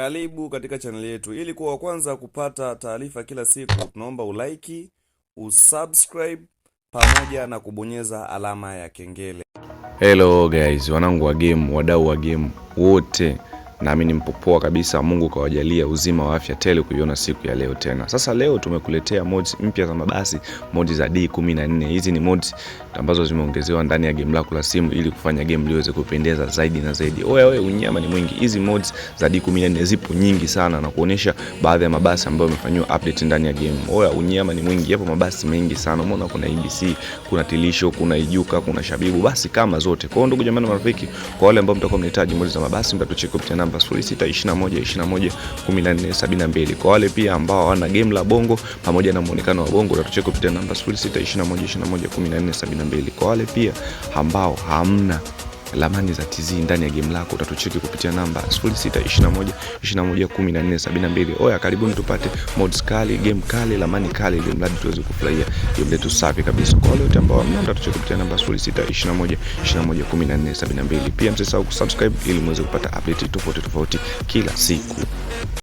Karibu katika channel yetu. Ili kuwa wa kwanza kupata taarifa kila siku, tunaomba ulike, usubscribe pamoja na kubonyeza alama ya kengele. Hello guys, wanangu wa game, wadau wa game wote. Naamini mpo poa kabisa. Mungu kawajalia uzima wa afya tele kuiona siku ya leo tena. Sasa leo tumekuletea mods mpya za mabasi, mods za D14. Hizi ni mods ambazo zimeongezewa ndani ya game lako la simu ili kufanya game liweze kupendeza zaidi na zaidi. Wewe unyama ni mwingi. Hizi mods za D14 zipo nyingi sana na kuonesha baadhi ya mabasi ambayo yamefanywa update ndani ya game. Wewe unyama ni mwingi. Hapo mabasi mengi sana. Umeona kuna IBC, kuna Tilisho, kuna Ijuka, kuna Shabibu, basi kama zote. Kwa hiyo ndugu jamani marafiki, kwa wale ambao mtakuwa mnahitaji mods za mabasi, mtatucheki kupitia namba 0621211472. Kwa wale pia ambao hawana game la bongo pamoja na muonekano wa bongo, utatucheki kupitia namba 0621211472. Kwa wale pia ambao hamna lamani za TZ ndani ya game lako, utatucheki kupitia namba 0621211472. Oya, karibuni tupate mods kali, game kali, lamani kali, ili mradi tuweze kufurahia game letu safi kabisa. Kwa wale wote ambao hamna, utatucheki kupitia namba 0621211472. Pia msisahau kusubscribe ili muweze kupata update tofauti kila siku.